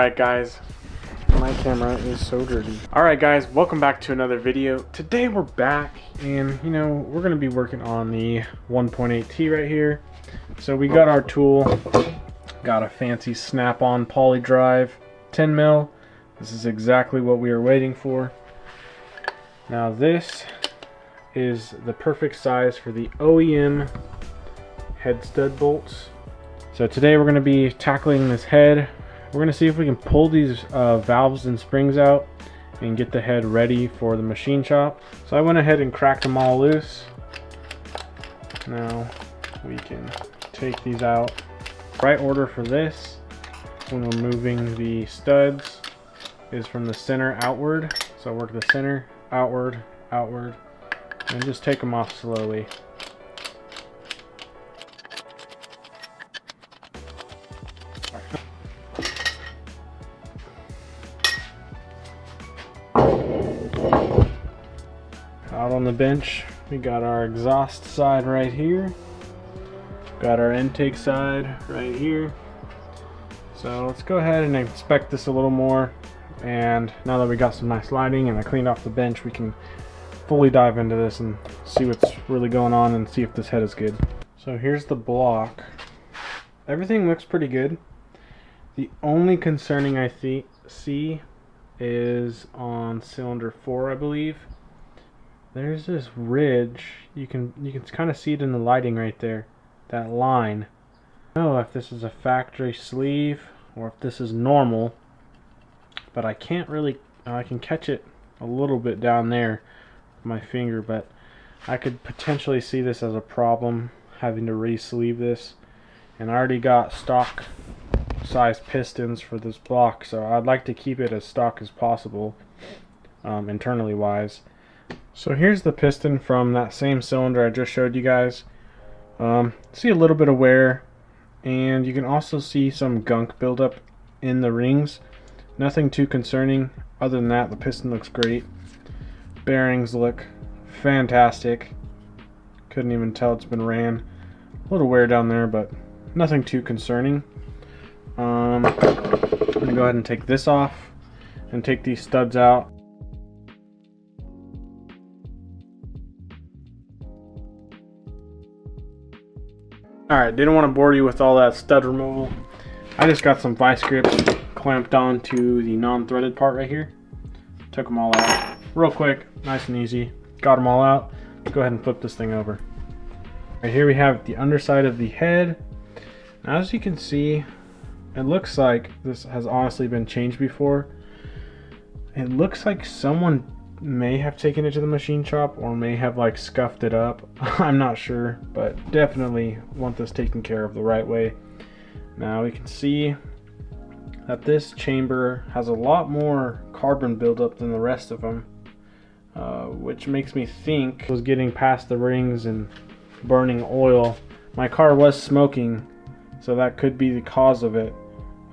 Alright guys, my camera is so dirty. Alright guys, welcome back to another video. Today we're back and we're going to be working on the 1.8T right here. So we got our tool, got a fancy snap-on poly drive, 10 mil. This is exactly what we were waiting for. Now this is the perfect size for the OEM head stud bolts. So today we're going to be tackling this head. We're going to see if we can pull these valves and springs out and get the head ready for the machine shop. So I went ahead and cracked them all loose. Now we can take these out. Right order for this when we're moving the studs is from the center outward. So work the center, outward, outward, and just take them off slowly. Out on the bench, we got our exhaust side right here. Got our intake side right here. So let's go ahead and inspect this a little more. And now that we got some nice lighting and I cleaned off the bench, we can fully dive into this and see what's really going on and see if this head is good. So here's the block. Everything looks pretty good. The only concerning I see is on cylinder 4, I believe. There's this ridge. You can kind of see it in the lighting right there. That line. I don't know if this is a factory sleeve or if this is normal, but I can't really. I can catch it a little bit down there with my finger, but I could potentially see this as a problem, having to re-sleeve this. And I already got stock size pistons for this block, so I'd like to keep it as stock as possible, internally wise. So here's the piston from that same cylinder I just showed you guys. See a little bit of wear, and you can also see some gunk buildup in the rings. Nothing too concerning. Other than that, the piston looks great. Bearings look fantastic. Couldn't even tell it's been ran. A little wear down there, but nothing too concerning. I'm gonna go ahead and take this off and take these studs out. Alright, didn't want to bore you with all that stud removal. I just got some vice grips clamped onto the non-threaded part right here. Took them all out real quick, nice and easy. Got them all out. Let's go ahead and flip this thing over. Right here we have the underside of the head. Now, as you can see, it looks like this has honestly been changed before. It looks like someone may have taken it to the machine shop or may have like scuffed it up. I'm not sure, but definitely want this taken care of the right way. Now we can see that this chamber has a lot more carbon buildup than the rest of them, which makes me think it was getting past the rings and burning oil. My car was smoking, so that could be the cause of it,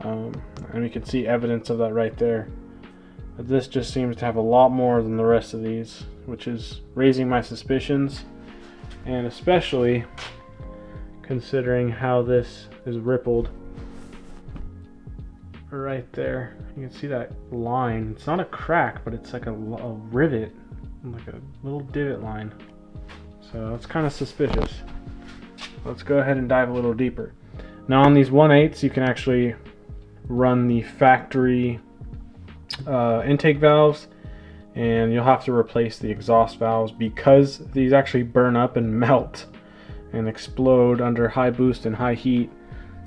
and we can see evidence of that right there. But this just seems to have a lot more than the rest of these, which is raising my suspicions, and especially considering how this is rippled right there. You can see that line. It's not a crack, but it's like a rivet, like a little divot line. So that's kind of suspicious. Let's go ahead and dive a little deeper. Now on these 1/8s, you can actually run the factory intake valves, and you'll have to replace the exhaust valves because these actually burn up and melt and explode under high boost and high heat.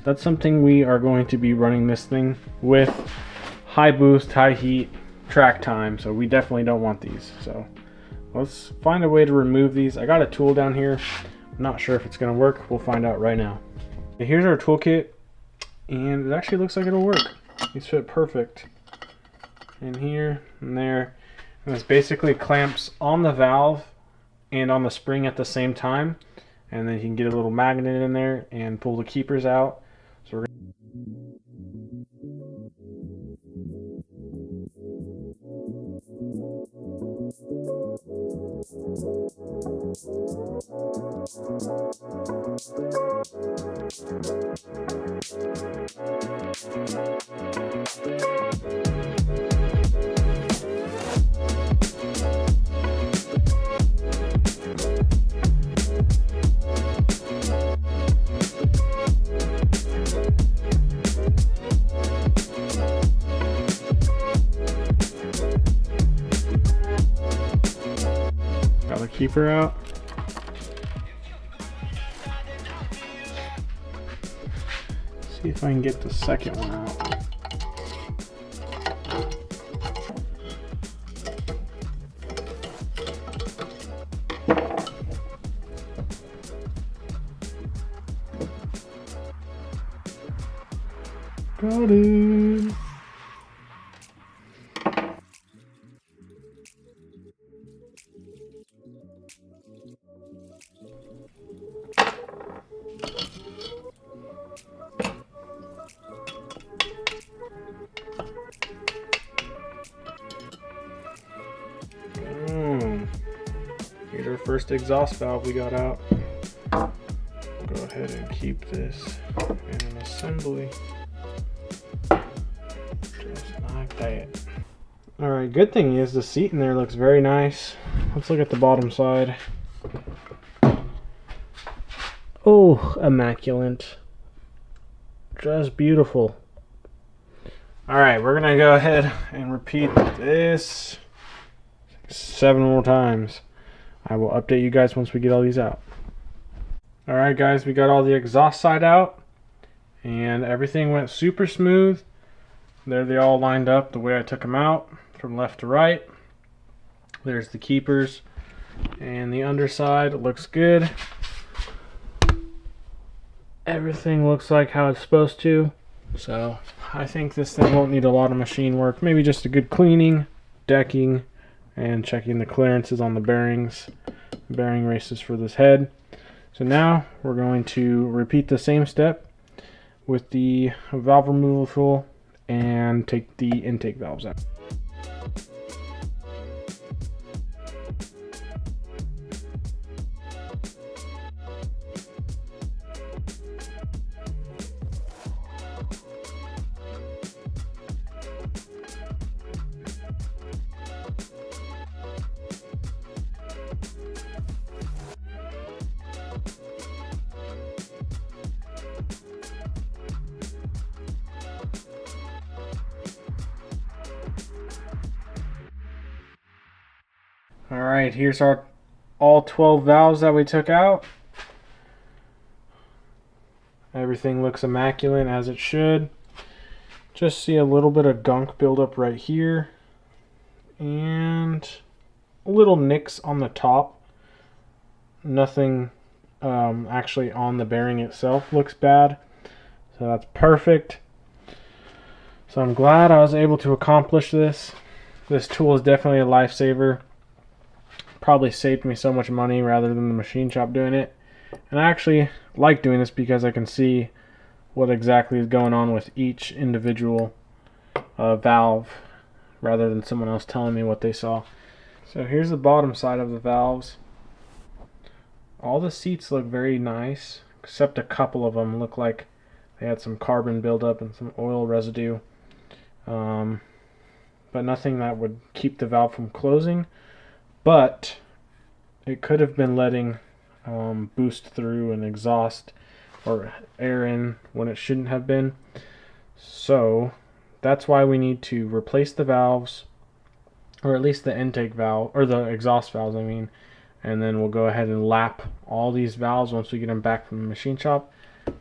That's something we are going to be running this thing with high boost, high heat track time, so we definitely don't want these. So let's find a way to remove these. I got a tool down here. I'm not sure if it's going to work. We'll find out right now. Here's our toolkit, and it actually looks like it'll work. These fit perfect in here and there, and this basically clamps on the valve and on the spring at the same time, and then you can get a little magnet in there and pull the keepers out. So we're Got the keeper out. See if I can get the second one out. Got it. Here's our first exhaust valve we got out. Go ahead and keep this in an assembly. Just like that. Alright, good thing is the seat in there looks very nice. Let's look at the bottom side. Oh, immaculate. Just beautiful. Alright, we're gonna go ahead and repeat this 7 more times. I will update you guys once we get all these out. Alright guys, we got all the exhaust side out and everything went super smooth. There they all lined up the way I took them out from left to right. There's the keepers and the underside looks good. Everything looks like how it's supposed to. So I think this thing won't need a lot of machine work. Maybe just a good cleaning, decking, and checking the clearances on the bearings, bearing races for this head. So now we're going to repeat the same step with the valve removal tool and take the intake valves out. Alright, here's our all 12 valves that we took out. Everything looks immaculate as it should. Just see a little bit of gunk buildup right here. And little nicks on the top. Nothing actually on the bearing itself looks bad. So that's perfect. So I'm glad I was able to accomplish this. This tool is definitely a lifesaver. Probably saved me so much money rather than the machine shop doing it. And I actually like doing this because I can see what exactly is going on with each individual valve rather than someone else telling me what they saw. So here's the bottom side of the valves. All the seats look very nice, except a couple of them look like they had some carbon buildup and some oil residue. But nothing that would keep the valve from closing. But it could have been letting boost through and exhaust or air in when it shouldn't have been. So that's why we need to replace the valves, or at least the intake valve, or the exhaust valves I mean, and then we'll go ahead and lap all these valves once we get them back from the machine shop.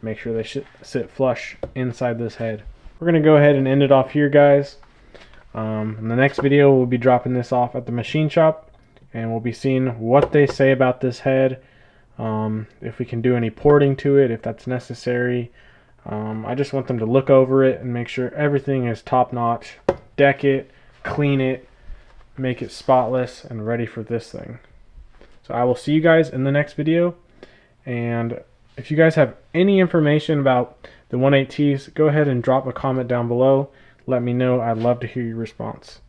Make sure they sit flush inside this head. We're going to go ahead and end it off here, guys. In the next video we'll be dropping this off at the machine shop and we'll be seeing what they say about this head, if we can do any porting to it, if that's necessary. I just want them to look over it and make sure everything is top notch, deck it, clean it, make it spotless and ready for this thing. So I will see you guys in the next video, and if you guys have any information about the 1.8Ts, go ahead and drop a comment down below. Let me know. I'd love to hear your response.